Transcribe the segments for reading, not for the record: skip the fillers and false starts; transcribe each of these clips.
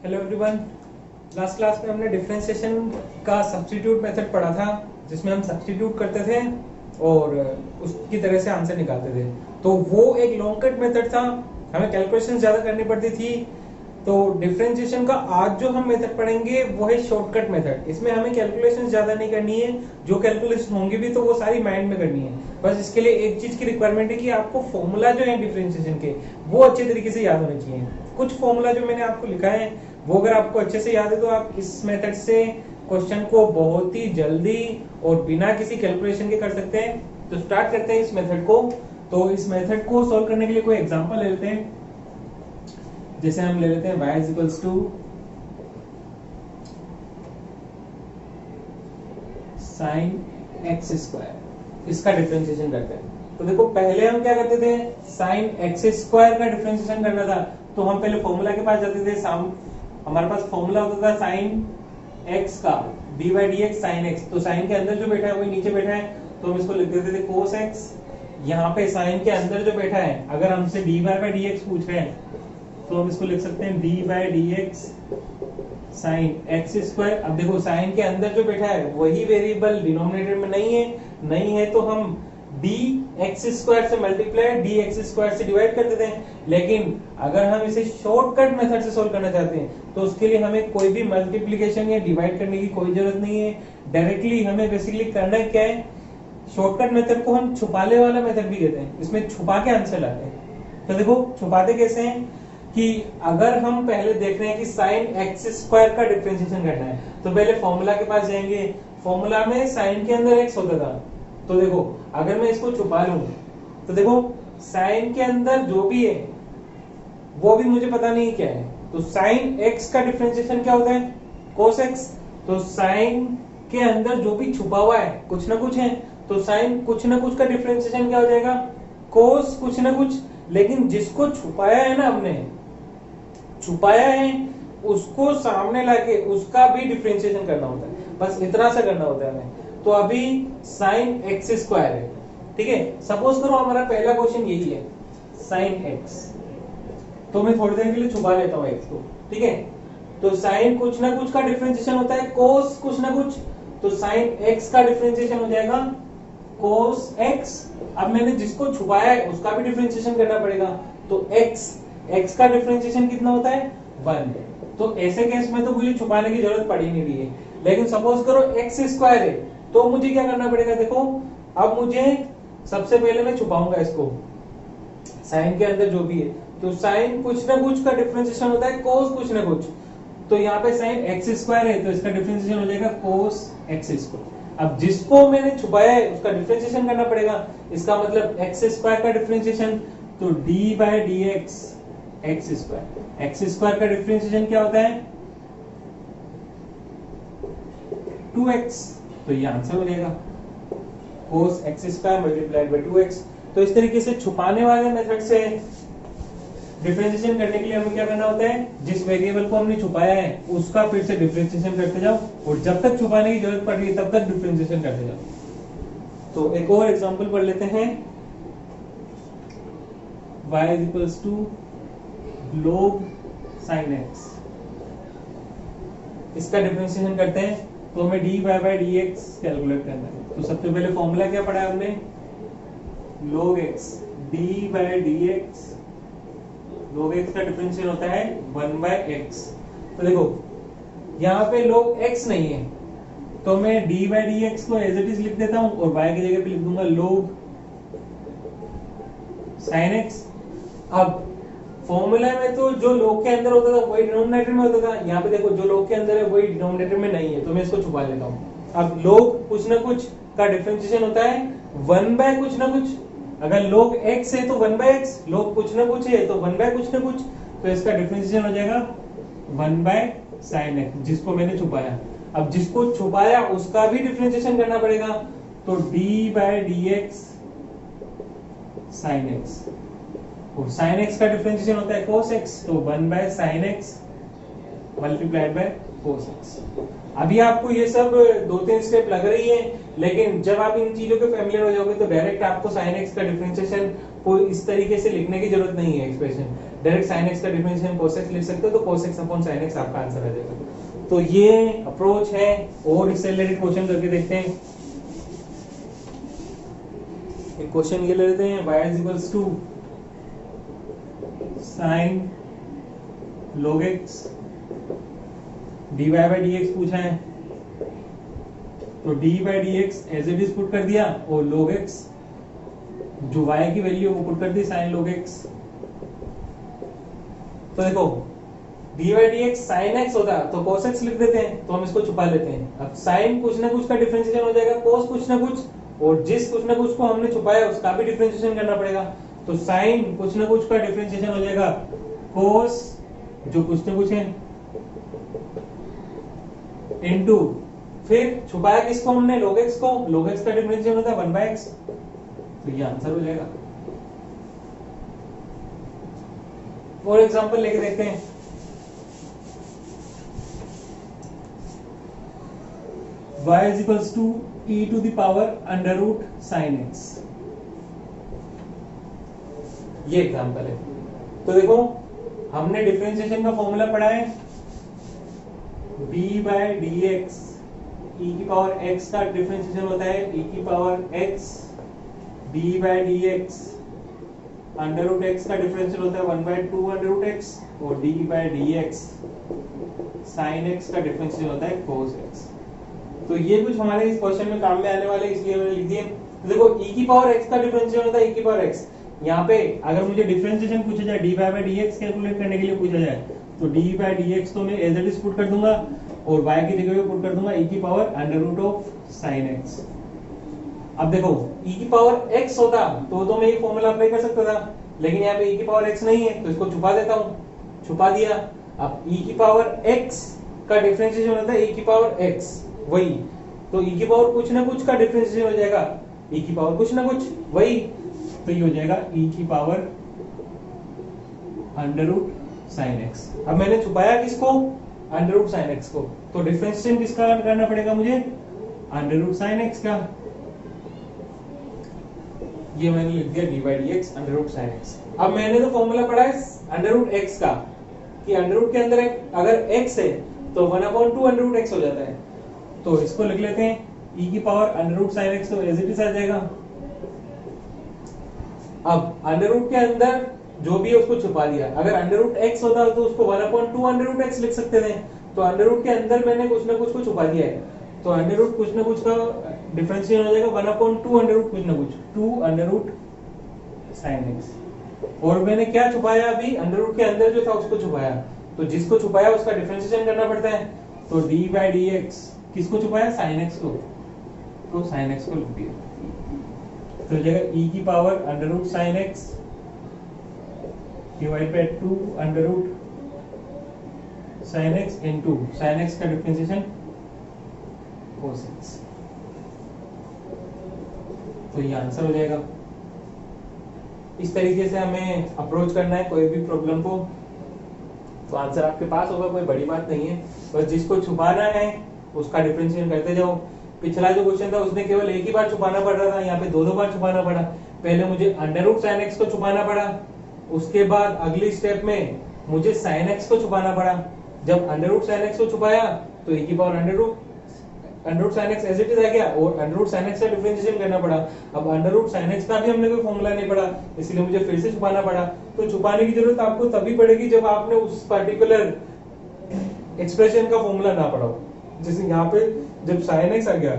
Hello everyone. Last class में हमने differentiation का सब्स्टिट्यूट मेथड पढ़ा था, जिसमें हम सब्स्टिट्यूट करते थे और उसकी तरह से आंसर निकालते थे। तो वो एक लॉन्ग कट मेथड था, हमें कैलकुलेशन ज़्यादा करनी पड़ती थी। तो डिफरेंशिएशन का आज जो हम मेथड पढ़ेंगे वो है शॉर्टकट मेथड। इसमें हमें कैलकुलेशन ज़्यादा नहीं करनी है, जो कैलकुलेशन होंगी भी तो वो सारी माइंड में करनी है। बस इसके लिए एक चीज़ की रिक्वायरमेंट है कि आपको फॉर्मूला जो है डिफरेंशिएशन के वो अच्छे तरीके से याद होने चाहिए। कुछ फॉर्मूला जो मैंने आपको लिखा है वो अगर आपको अच्छे से याद है तो आप इस मेथड से क्वेश्चन को बहुत ही जल्दी और बिना किसी कैलकुलेशन के कर सकते हैं। तो स्टार्ट करते हैं इस मेथड को। तो इस मेथड को सॉल्व करने के लिए कोई एग्जांपल ले लेते हैं। जैसे हम ले लेते हैं y is equals to sine x square, इसका डिफरेंशिएशन करते हैं। तो देखो पहले हम क्या करते थे, साइन एक्स स्क्वायर का डिफरेंशिएशन करना था तो हम पहले फॉर्मूला के पास जाते थे। हमारे पास फॉर्मूला होता था साइन एक्स का D by d x sine x. तो साइन के अंदर जो बैठा है वही नीचे बैठा है तो हम इसको लिख देते थे कोस एक्स। यहाँ पे साइन के अंदर जो बैठा है, अगर हमसे डी बाई डी एक्स पूछ रहे हैं तो हम इसको लिख सकते हैं D by d x sine x square. अब देखो साइन के अंदर जो बैठा है वही वेरिएबल डिनोमिनेटर में नहीं है तो हम डी एक्स स्क्वायर से मल्टीप्लाई डी एक्स स्क्वायर से डिवाइड कर देते हैं। लेकिन अगर हम इसे शॉर्टकट मेथड से सोल्व करना चाहते हैं तो उसके लिए हमें कोई भी मल्टीप्लिकेशन या डिवाइड करने की कोई जरूरत नहीं है। डायरेक्टली हमें बेसिकली करना क्या है, शॉर्टकट मेथड को हम छुपाले वाला मेथड भी कहते हैं। इसमें छुपा के आंसर लाते हैं। तो देखो छुपाते कैसे हैं कि अगर हम पहले देख रहे हैं कि साइन एक्स स्क्वायर का डिफरेंशिएशन करना है तो पहले फॉर्मूला के पास जाएंगे। फॉर्मूला में साइन के अंदर एक्स होता था, तो देखो अगर मैं इसको छुपा लूं तो देखो साइन के अंदर जो भी है वो भी मुझे पता नहीं क्या है। तो साइन एक्स का डिफरेंशिएशन क्या होता है, कोस एक्स। तो साइन के अंदर जो भी छुपा हुआ है कुछ ना कुछ है, तो साइन कुछ ना कुछ का डिफरेंशिएशन क्या हो जाएगा, कोस कुछ ना कुछ। लेकिन जिसको छुपाया है ना, हमने छुपाया है उसको सामने लाके उसका भी डिफरेंशिएशन करना होता है। बस इतना सा करना होता है हमें। तो अभी साइन एक्स स्क्वायर है, ठीक है। सपोज करो हमारा पहला क्वेश्चन यही है साइन एक्स, तो मैं थोड़ी देर के लिए छुपा लेता हूँ एक्स को, ठीक है। तो साइन कुछ ना कुछ का डिफरेंशिएशन होता है कोस कुछ ना कुछ, तो साइन एक्स का डिफरेंशिएशन हो जाएगा कोस एक्स। अब मैंने जिसको छुपाया है उसका भी डिफरेंशिएशन करना पड़ेगा। तो एक्स का डिफरेंशिएशन कितना होता है, 1। तो ऐसे केस में तो मुझे छुपाने की जरूरत पड़ी नहीं रही है। लेकिन सपोज करो एक्स स्क्वायर है तो मुझे क्या करना पड़ेगा, देखो अब मुझे सबसे पहले मैं छुपाऊंगा इसको साइन के अंदर जो भी है। तो साइन कुछ ना कुछ का डिफरेंशिएशन होता है कोस कुछ ना कुछ। तो यहाँ पे साइन एक्स स्क्वायर है तो इसका डिफरेंशिएशन हो जाएगा कोस एक्स स्क्वायर। अब जिसको मैंने छुपाया है उसका डिफरेंशिएशन करना पड़ेगा। इसका मतलब एक्स स्क्वायर का डिफरेंशिएशन, तो D by d x x square. X square का डिफरेंशिएशन क्या होता है, 2x। तो ये आंसर हो जाएगा cos x square multiplied by 2x। तो इस तरीके से छुपाने वाले मेथड से डिफरेंशिएशन करने के लिए हमें क्या करना होता है, जिस वेरिएबल को हमने छुपाया है उसका फिर से डिफरेंशिएशन करते जाओ और जब तक छुपाने की जरूरत पड़ रही है तब तक डिफरेंशिएशन करते जाओ। तो एक और एग्जांपल पढ़ लेते हैं। y is equals to log sin x, इसका डिफरेंशिएशन करते हैं तो हमें D by d x calculate करना है। तो सबसे पहले फॉर्मूला क्या पढ़ा है हमने, log x D by d x. log x का डिफरेंशियल होता है 1 बाय x। तो देखो यहाँ पे log x नहीं है तो मैं डी बाई डी एक्स को एज इट इज लिख देता हूँ और y की जगह पे लिख दूंगा log sin x। अब फॉर्मूला में तो जो log के अंदर होता था वही डिनोमिनेटर में होता था, यहाँ पे देखो जो log के अंदर है वही डिनोमिनेटर में नहीं है तो मैं इसको छुपा लेता हूँ। अब log कुछ ना कुछ का डिफरेंशिएशन होता है 1 बाय कुछ ना कुछ। अगर log x है तो 1 बाय x, log कुछ ना कुछ है तो 1 बाय कुछ ना कुछ। तो इसका डिफरेंशिएशन हो जाएगा 1 बाय sin x, जिसको मैंने छुपाया। अब जिसको छुपाया उसका भी डिफरेंशिएशन करना पड़ेगा, तो d by d x sine x. और sin x का डिफरेंशिएशन होता है cos x, तो 1 by sin x multiplied by cos x। अभी आपको ये सब 2-3 स्टेप लग रही है, लेकिन जब आप इन चीजों के फैमिलियर हो जाओगे तो डायरेक्ट आपको sin x का डिफरेंशिएशन कोई इस तरीके से लिखने की जरूरत नहीं है एक्सप्रेशन। डायरेक्ट sin x का डिफरेंशिएशन cos x लिख सकते हो, तो cos x upon sin x आपका आंसर आ जाएगा। तो ये अप्रोच है, और इससे रिलेटेड क्वेश्चन करके देखते हैं। एक क्वेश्चन ये ले लेते हैं, y is equals to sin log x dy by dx पूछा है, तो dy by dx as it is put कर दिया, और log x जो y की वैल्यू वो पुट कर दी sin log x। तो देखो dy by dx sin x होता तो cos x लिख देते हैं, तो हम इसको छुपा लेते हैं। अब sin कुछ ना कुछ का डिफरेंशिएशन हो जाएगा, cos कुछ ना कुछ, और जिस कुछ ना कुछ को हमने छुपाया उसका भी डिफरेंशिएशन करना पड़ेगा। तो sin कुछ ना कुछ का डिफरेंशिएशन हो जाएगा cos जो कुछ ना कुछ है इनटू, फिर छुपाया किसको हमने, log x को, log x का डिफरेंशिएशन होता है 1/x, तो ये आंसर हो जाएगा। और एग्जांपल लेके देखते हैं। y is equals to e to the power under root sin x, ये एग्जांपल है। तो देखो हमने डिफरेंशिएशन का फॉर्मूला पढ़ा है, b by dx e की पावर x का डिफरेंशिएशन होता है e की power x, b by dx under root x का डिफरेंशियल होता है 1/2 अंडर रूट x, और d by dx sin x का डिफरेंशियल होता है cos x। तो ये कुछ हमारे इस क्वेश्चन में काम में आने वाले, इसलिए मैंने लिख दिए। तो देखो e की पावर x का डिफरेंशियल होता है e की पावर x, यहाँ पे अगर मुझे डिफरेंशिएशन पूछा जाए dy by dx कैलकुलेट करने के लिए पूछा जाए, तो dy by dx तो मैं एज इट इज पुट कर दूंगा, और y की जगह पे पुट कर दूंगा e की power under root of sin x। अब देखो e की पावर x होता तो मैं ये फॉर्मूला अप्लाई कर सकता था, लेकिन यहाँ पे e की पावर x नहीं है, तो इसको छुपा देता हूँ, छुपा दिया। अब e की पावर x का डिफरेंशिएशन होता है e की पावर x, वही, तो e की पावर कुछ ना कुछ का डिफरेंशिएशन हो जाएगा e की पावर कुछ ना कुछ, वही, तो ये हो जाएगा e की power under root sin x। अब मैंने छुपाया किसको, अंडर रूट sin x को, तो डिफरेंशिएशन किसका करना पड़ेगा मुझे, अंडर रूट sin x का। ये मैंने लिख दिया dy by dx under root sin x। अब मैंने तो फॉर्मूला पढ़ा है अंडर रूट x का, कि अंडर रूट के अंदर अगर x है तो 1/2 अंडर रूट x हो जाता है, तो इसको लिख लेते हैं e की power under root sin x, तो एज इट इज आ जाएगा। अब अंडर रूट के अंदर जो भी है उसको छुपा दिया, अगर अंडर रूट x होता तो उसको 1/2 अंडर रूट x लिख सकते थे, तो अंडर रूट के अंदर मैंने कुछ ना कुछ को छुपा दिया है, तो अंडर रूट कुछ ना कुछ का डिफरेंशिएशन हो जाएगा 1/2 अंडर रूट कुछ ना कुछ, 2 अंडर रूट sin x। और मैंने क्या छुपाया, अभी अंडर रूट के अंदर जो था उसको छुपाया, तो जिसको छुपाया उसका डिफरेंशिएशन करना पड़ता है, तो d by dx किसको छुपाया, sin x को, तो sin x को लिख दिया, तो हो जाएगा e की power under root sin x divide by 2 under root sin x into sin x का डिफरेंशिएशन cos x, तो ये आंसर हो जाएगा। इस तरीके से हमें अप्रोच करना है कोई भी प्रॉब्लम को, तो आंसर आपके पास होगा, कोई बड़ी बात नहीं है, बस जिसको छुपाना है उसका डिफरेंशिएशन करते जाओ। पिछला जो क्वेश्चन था उसमें केवल एक ही बार छुपाना पड़ रहा था, यहाँ पे दो बार छुपाना पड़ा। पहले मुझे अंडर रूट sin x को छुपाना पड़ा, उसके बाद अगली स्टेप में मुझे sin x को छुपाना पड़ा। जब अंडर रूट sin x को छुपाया तो e की power under root sin x as it is आ गया, और अंडर रूट sin x का डिफरेंशिएशन करना पड़ा। अब अंडर रूट sin x का भी हमने कोई फॉर्मूला नहीं पढ़ा, इसलिए मुझे फिर से छुपाना पड़ा। तो छुपाने की जरूरत आपको तभी पड़ेगी जब आपने उस पर्टिकुलर एक्सप्रेशन का फॉर्मूला ना पढ़ा हो। जैसे यहाँ पे जब sin x आ गया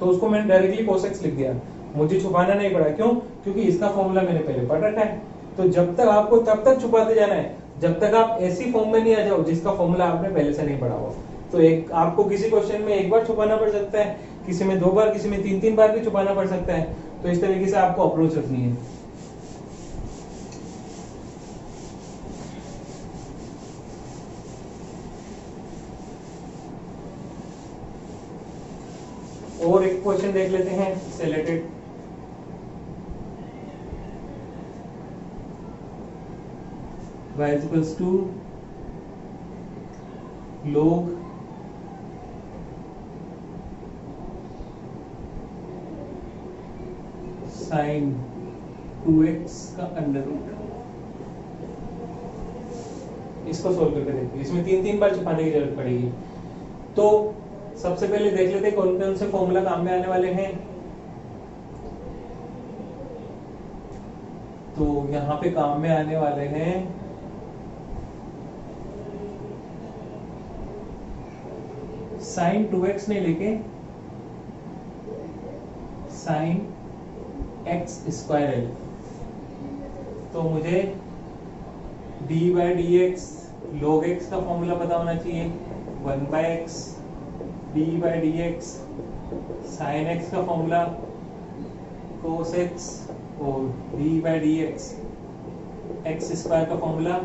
तो उसको मैंने डायरेक्टली cos x लिख दिया, मुझे छुपाना नहीं पड़ा। क्यों? क्योंकि इसका फॉर्मूला मैंने पहले पढ़ रखा है। तो जब तक आपको तब तक छुपाते जाना है जब तक आप ऐसी फॉर्म में नहीं आ जाओ जिसका फॉर्मूला आपने पहले से नहीं पढ़ा हो। तो एक आपको किसी क्वेश्चन में एक बार छुपाना पड़ सकता है, किसी में 2 बार, किसी में 3 बार भी छुपाना पड़ सकता है। तो इस तरीके से आपको अप्रोच रखनी है। और एक क्वेश्चन देख लेते हैं इससे related. y is equals to log sin 2x का अंडर रूट। इसको सोल्व करके देखते हैं। इसमें 3 बार छुपाने की जरूरत पड़ेगी। तो सबसे पहले देख लेते हैं कौन कौन से फॉर्मूला काम में आने वाले हैं। तो यहाँ पे काम में आने वाले हैं साइन 2x ने लेके साइन x स्क्वायर एल। तो मुझे d by d x log x का फॉर्मूला पता होना चाहिए, 1/x d by d x sine x का फॉर्मूला cos x और d by d x x square का फॉर्मूला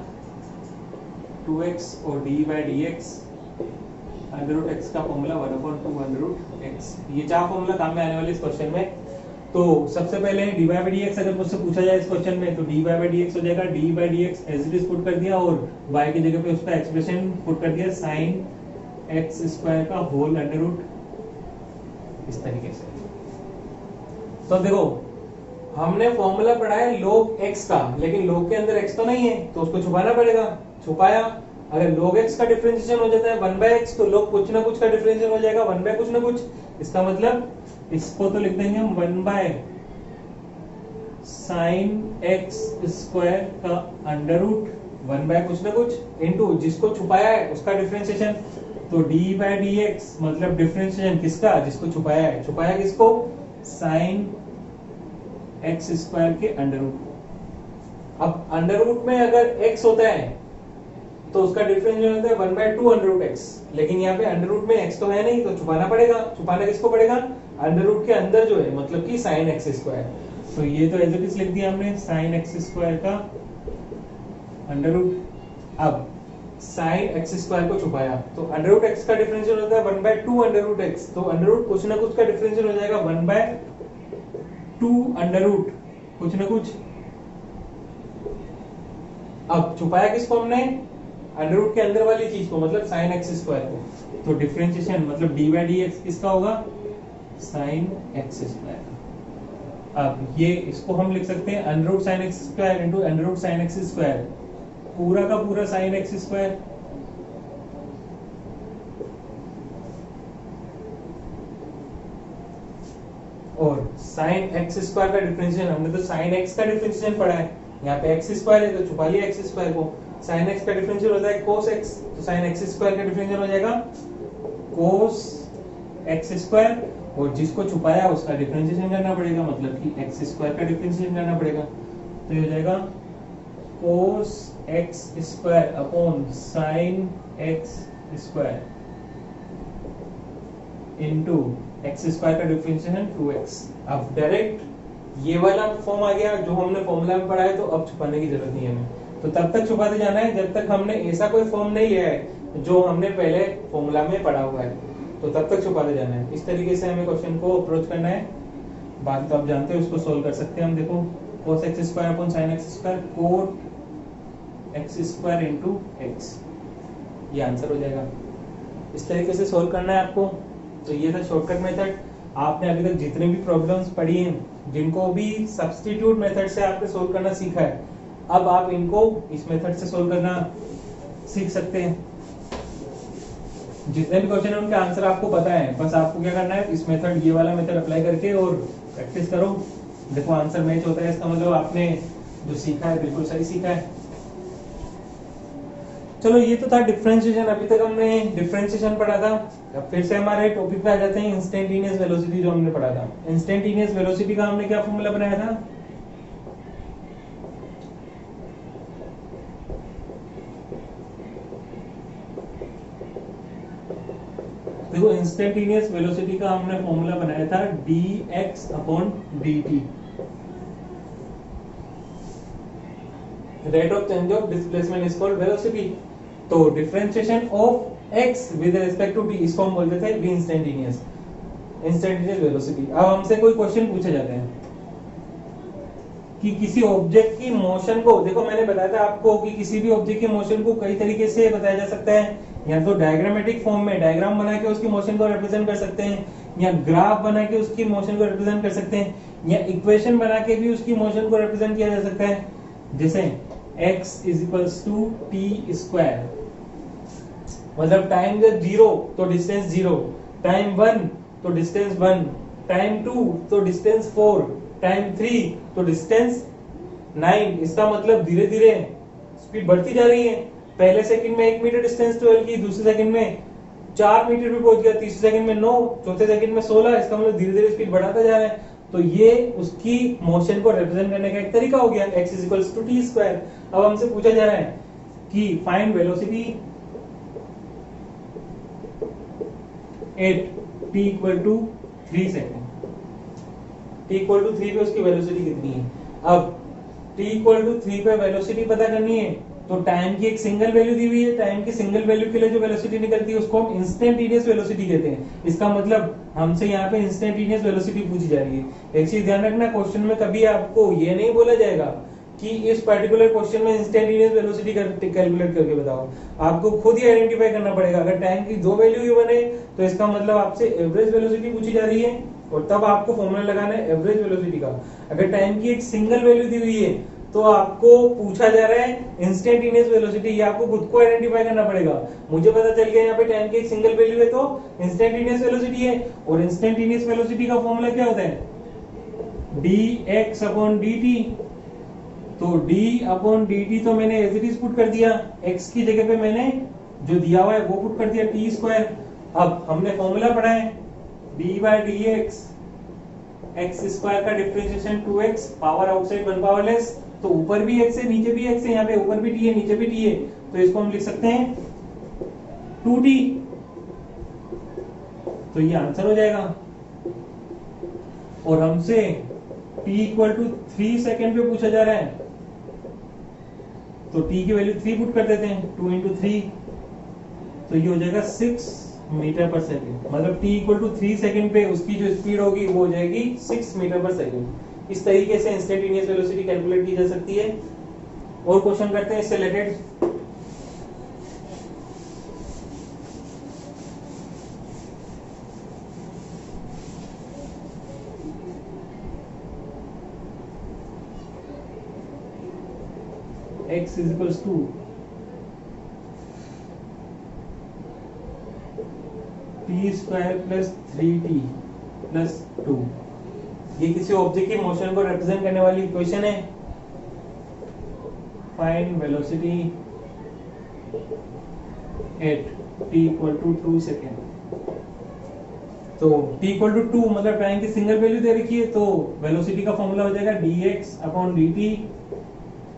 2x और d by d x under root x का formula 1/2 under root x. ये 4 फॉर्मूला काम में आने वाले इस क्वेश्चन में। तो सबसे पहले डी बाई डी एक्स अगर मुझसे पूछा जाए इस क्वेश्चन में तो डी बाई डी एक्स हो जाएगा, d by d x as it is put कर दिया और y की जगह पे उसका एक्सप्रेशन पुट कर दिया साइन एक्स स्क्वायर का होल अंडर रूट इस तरीके से। तो देखो हमने फॉर्मूला पढ़ा है log x का, लेकिन log के अंदर x तो नहीं है तो उसको छुपाना पड़ेगा। छुपाया, अगर log x का डिफरेंशिएशन हो जाता है 1/x तो log कुछ ना कुछ का डिफरेंशिएशन हो जाएगा 1/ कुछ ना कुछ। इसका मतलब इसको तो लिख देंगे हम 1/ साइन x स्क्वायर का अंडर रूट 1/ कुछ ना कुछ इनटू जिसको छुपाया है उसका डिफरेंशिएशन। तो d बाई डी एक्स मतलब डिफरेंशिएशन किसका, जिसको छुपाया है। छुपाया किसको, साइन x स्क्वायर के अंडर रूट। अब अंडर रूट में अगर x होता है तो उसका डिफरेंशिएशन होता है 1/2 अंडर रूट x, लेकिन यहाँ पे अंडर रूट में x तो है नहीं तो छुपाना पड़ेगा। छुपाना किसको पड़ेगा, अंडर रूट के अंदर जो है मतलब कि साइन x स्क्वायर। तो ये तो एज इट इज लिख दिया हमने साइन x स्क्वायर का अंडर रूट। अब साइन x स्क्वायर को छुपाया तो अंडर रूट x का डिफरेंशियल होता है 1/2 अंडर रूट x। तो अंडर रूट कुछ ना कुछ का डिफरेंशियल हो जाएगा 1/2 अंडर रूट कुछ ना कुछ। अब छुपाया किसको हमने, अंडर रूट के अंदर वाली चीज को मतलब साइन x स्क्वायर को। तो डिफरेंशिएशन मतलब d बाई डी एक्स किसका होगा, साइन x स्क्वायर। अब ये इसको हम लिख सकते हैं under root sine x square into under root sine x square, पूरा का पूरा साइन x स्क्वायर और साइन x स्क्वायर का डिफरेंशिएशन। हमने तो साइन x का डिफरेंशिएशन पढ़ा है, यहाँ पे x स्क्वायर है तो छुपा लिया x स्क्वायर को। साइन x का डिफरेंशियल होता है cos x, तो साइन x स्क्वायर का डिफरेंशियल हो जाएगा cos x स्क्वायर और जिसको छुपाया उसका डिफरेंशिएशन करना पड़ेगा मतलब कि x स्क्वायर का डिफरेंशिएशन करना पड़ेगा। तो ये हो जाएगा cos x square upon sine x square into x square का डिफरेंशिएशन 2x। अब डायरेक्ट ये वाला फॉर्म आ गया जो हमने फॉर्मूला में पढ़ा है, तो अब छुपाने की जरूरत नहीं है हमें। तो तब तक छुपाते जाना है जब तक हमने ऐसा कोई फॉर्म नहीं लिया है जो हमने पहले फॉर्मूला में पढ़ा हुआ है, तो तब तक छुपाते जाना है। इस तरीके से हमें क्वेश्चन को अप्रोच करना है। बाकी तो आप जानते हो इसको सोल्व कर सकते हैं हम। देखो cos x square upon sin x square cot x square into x, ये आंसर हो जाएगा। इस तरीके से सोल्व करना है आपको। तो ये था शॉर्टकट मेथड। आपने अभी तक जितने भी प्रॉब्लम्स पढ़ी हैं जिनको भी सब्स्टिट्यूट मेथड से आपने सोल्व करना सीखा है, अब आप इनको इस मेथड से सोल्व करना सीख सकते हैं। जितने भी क्वेश्चन है उनके आंसर आपको पता है, बस आपको क्या करना है इस मेथड ये वाला मेथड अप्लाई करके और प्रैक्टिस करो। देखो आंसर मैच होता है, इसका मतलब आपने जो सीखा है बिल्कुल सही सीखा है। चलो ये तो था डिफरेंशिएशन। अभी तक हमने डिफरेंशिएशन पढ़ा था। अब फिर से हमारे टॉपिक पे आ जाते हैं इंस्टेंटेनियस वेलोसिटी जो हमने पढ़ा था। इंस्टेंटेनियस वेलोसिटी का हमने क्या फॉर्मूला बनाया था, देखो इंस्टेंटेनियस वेलोसिटी का हमने फॉर्मूला बनाया था dx upon dt, rate of change of displacement is called velocity. तो differentiation of x with respect to t इसको हम बोलते थे इंस्टेंटेनियस वेलोसिटी। अब हमसे कोई क्वेश्चन पूछे जाते हैं कि किसी ऑब्जेक्ट की मोशन को, देखो मैंने बताया था आपको कि किसी भी ऑब्जेक्ट की मोशन को कई तरीके से बताया जा सकता है, या तो डायग्रामेटिक फॉर्म में डायग्राम बना के उसकी मोशन को रिप्रेजेंट कर सकते हैं, या ग्राफ बना के उसकी मोशन को रिप्रेजेंट कर सकते हैं, या इक्वेशन बना के भी उसकी मोशन को रिप्रेजेंट किया जा सकता है। जैसे x is equals to t square, मतलब टाइम जब 0 तो डिस्टेंस 0, टाइम 1 तो डिस्टेंस 1, टाइम 2 तो डिस्टेंस 4, टाइम 3 तो डिस्टेंस 9। इसका मतलब धीरे धीरे स्पीड बढ़ती जा रही है। पहले सेकंड में 1 मीटर डिस्टेंस ट्रेवल की, दूसरे सेकंड में 4 मीटर पे पहुंच गया, तीसरे सेकंड में 9, चौथे सेकंड में 16। इसका मतलब धीरे धीरे स्पीड बढ़ाता जा रहा है। तो ये उसकी मोशन को रिप्रेजेंट करने का एक तरीका हो गया, x is equals to t square. अब हमसे पूछा जा रहा है कि find velocity at t equal to 3 second. t equal to 3 पे उसकी वेलोसिटी कितनी है। अब t इक्वल टू 3 पे वेलोसिटी पता करनी है तो टाइम की एक सिंगल वैल्यू दी हुई है, टाइम की सिंगल वैल्यू के लिए जो वेलोसिटी निकलती है उसको हम इंस्टेंटेनियस वेलोसिटी कहते हैं। इसका मतलब हमसे यहाँ पे इंस्टेंटेनियस वेलोसिटी पूछी जा रही है। एक चीज ध्यान रखना, क्वेश्चन में कभी आपको ये नहीं बोला जाएगा कि इस पर्टिकुलर क्वेश्चन में इंस्टेंटेनियस वेलोसिटी कैलकुलेट करके बताओ। आपको खुद ही आइडेंटिफाई करना पड़ेगा। अगर टाइम की दो वैल्यू गिवन है तो इसका मतलब आपसे एवरेज वेलोसिटी पूछी जा रही है और तब आपको फॉर्मूला लगाना है एवरेज वेलोसिटी का। अगर टाइम की एक सिंगल वैल्यू दी हुई है तो आपको पूछा जा रहा है इंस्टेंटेनियस वेलोसिटी, ये आपको खुद को आइडेंटिफाई करना पड़ेगा। मुझे पता चल गया यहाँ पे टाइम की एक सिंगल वैल्यू है तो इंस्टेंटेनियस वेलोसिटी है, और इंस्टेंटेनियस वेलोसिटी का फॉर्मूला क्या होता है, dx अपॉन dt। तो d अपॉन dt तो मैंने एज इट इज पुट कर दिया, x की जगह पे मैंने जो दिया हुआ है वो पुट कर दिया t स्क्वायर। अब हमने फॉर्मूला पढ़ा है d by dx, x square का differentiation 2x, power outside 1 power less, तो ऊपर भी x है नीचे भी x है, यहाँ पे ऊपर भी t है नीचे भी t है, तो इसको हम लिख सकते हैं 2t। तो ये आंसर हो जाएगा। और हमसे t इक्वल टू 3 सेकेंड पे पूछा जा रहा है तो t की वैल्यू 3 पुट कर देते हैं, 2 इंटू 3, तो ये हो जाएगा 6 मीटर पर सेकेंड। मतलब t इक्वल टू 3 सेकेंड पे उसकी जो स्पीड होगी वो हो जाएगी 6 मीटर पर सेकेंड। इस तरीके से इंस्टेंटेनियस वेलोसिटी कैलकुलेट की जा सकती है। और क्वेश्चन करते हैं इससे related. x is equals to t square plus 3t plus 2। ये किसी ऑब्जेक्ट की मोशन को रिप्रेजेंट करने वाली इक्वेशन है। Find velocity at t equal to 2 second. तो t इक्वल टू 2 मतलब टाइम की सिंगल वैल्यू दे रखी है, तो वेलोसिटी का फॉर्मूला हो जाएगा dx अपॉन dt,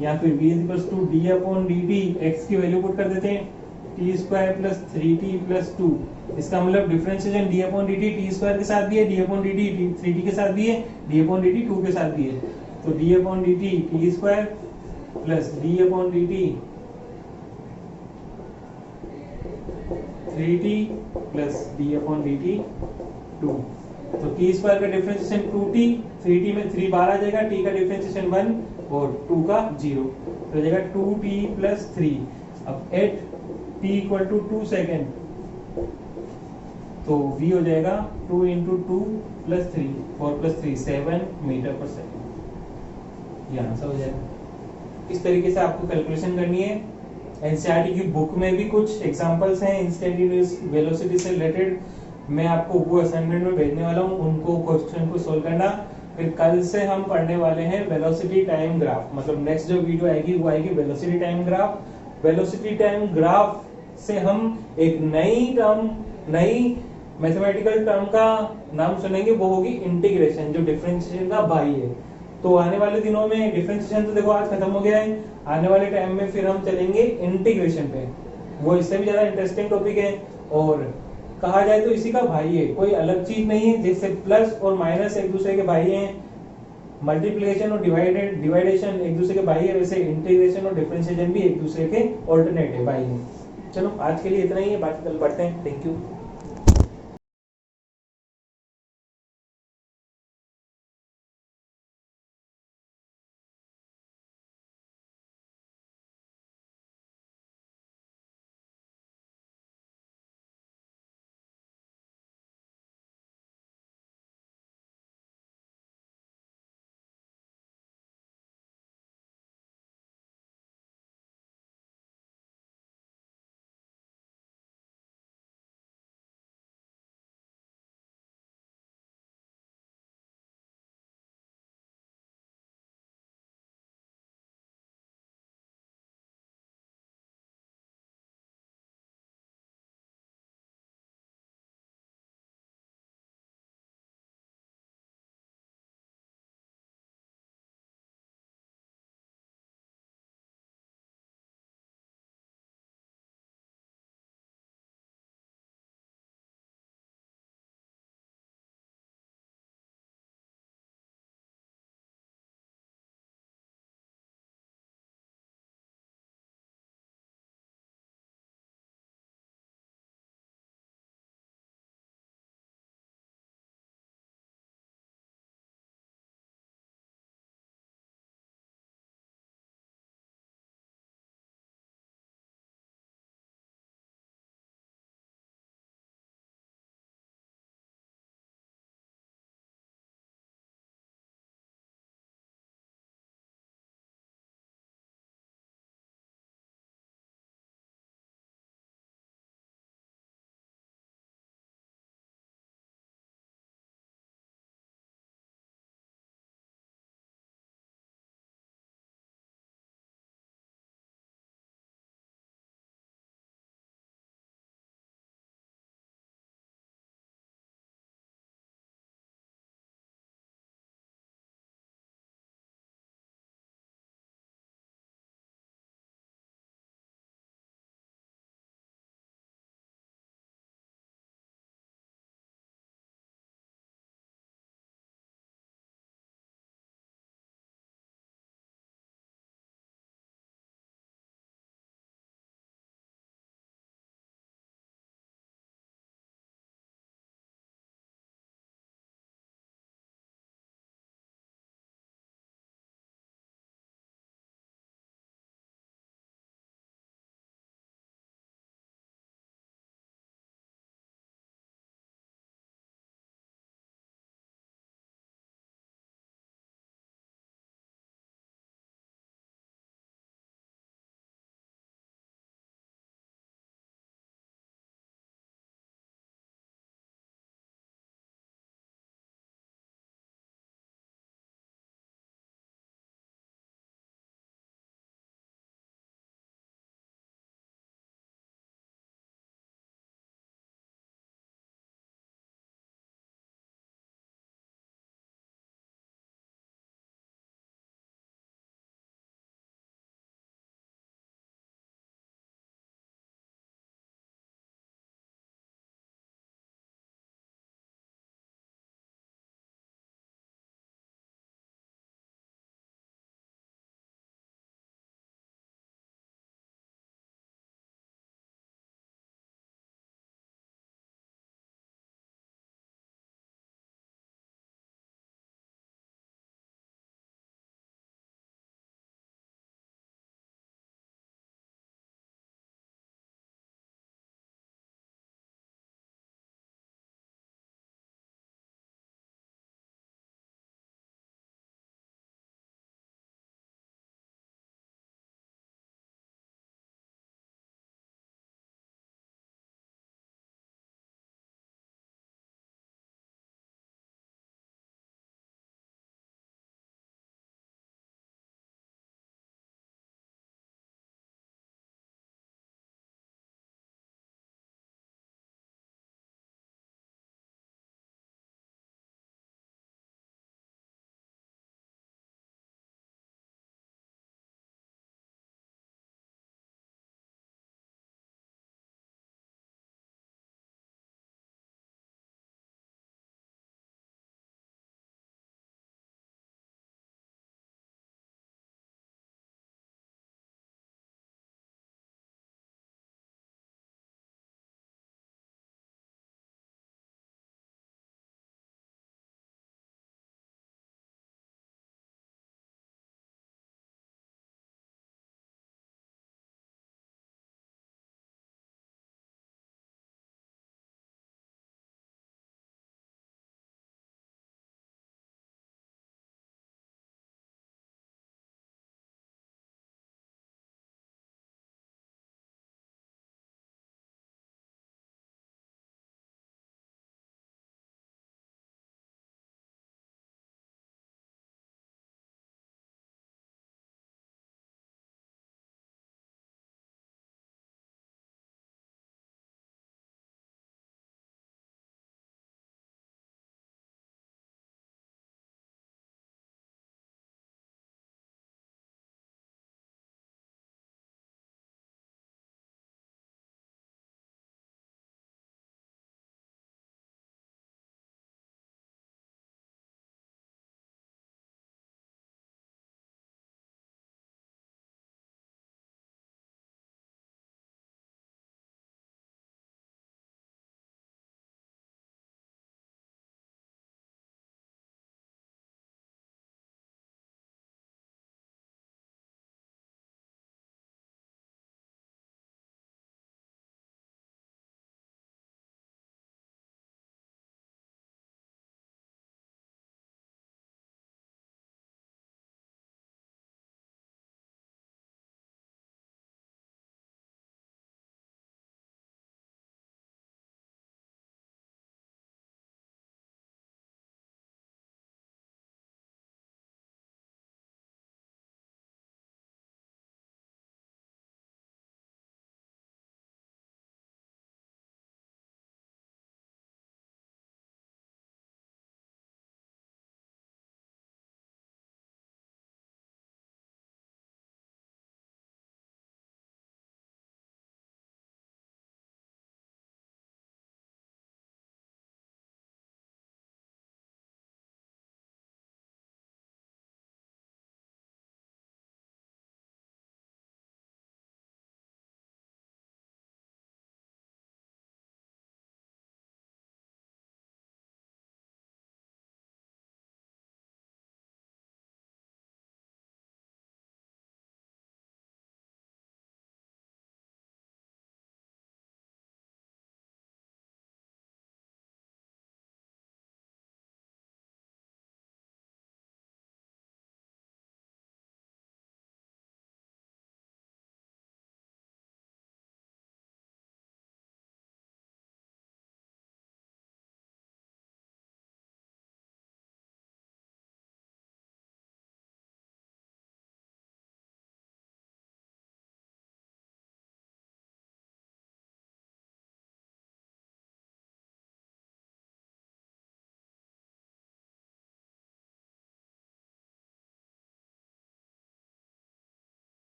या फिर v is equals to d upon dt। x की वैल्यू पुट कर देते हैं t square plus 3t plus 2। इसका मतलब differentiation d upon dt t square के साथ भी है, d अपॉन dt 3t के साथ भी है, d अपॉन dt 2 के साथ भी है। तो d upon dt t square plus d upon dt 3t plus d upon dt 2। तो t स्क्वायर का डिफरेंशिएशन 2t, 3t में 3 बाहर आ जाएगा, t का डिफरेंशिएशन 1 और 2 का 0, तो हो जाएगा 2t प्लस 3। अब at t equal to 2 second, तो v हो जाएगा 2 into 2 plus 3, 4 plus 3 7 metre per second. ये आंसर हो जाएगा। इस तरीके से आपको कैलकुलेशन करनी है। एनसीईआरटी की बुक में भी कुछ एग्जांपल्स हैं इंस्टेंटेनियस वेलोसिटी से रिलेटेड, मैं आपको वो असाइनमेंट में भेजने वाला हूँ, उनको क्वेश्चन को सोल्व करना। फिर कल से हम पढ़ने वाले हैं वेलोसिटी टाइम ग्राफ, मतलब नेक्स्ट जो वीडियो आएगी वो आएगी velocity time graph. Velocity time graph से हम एक नई मैथमेटिकल टर्म का नाम सुनेंगे, वो होगी इंटीग्रेशन, जो डिफरेंशिएशन का भाई है। तो आने वाले दिनों में डिफरेंशिएशन तो देखो आज खत्म हो गया है, आने वाले टाइम में फिर हम चलेंगे इंटीग्रेशन पे, वो इससे भी ज्यादा इंटरेस्टिंग टॉपिक है और कहा जाए तो इसी का भाई है, कोई अलग चीज नहीं है। जैसे प्लस और माइनस एक दूसरे के भाई हैं, मल्टीप्लिकेशन और डिवाइडेशन एक दूसरे के भाई है, वैसे इंटीग्रेशन और डिफरेंशिएशन भी एक दूसरे के ऑल्टरनेट है, भाई है। चलो आज के लिए इतना ही है, बाकी कल पढ़ते हैं। Thank you.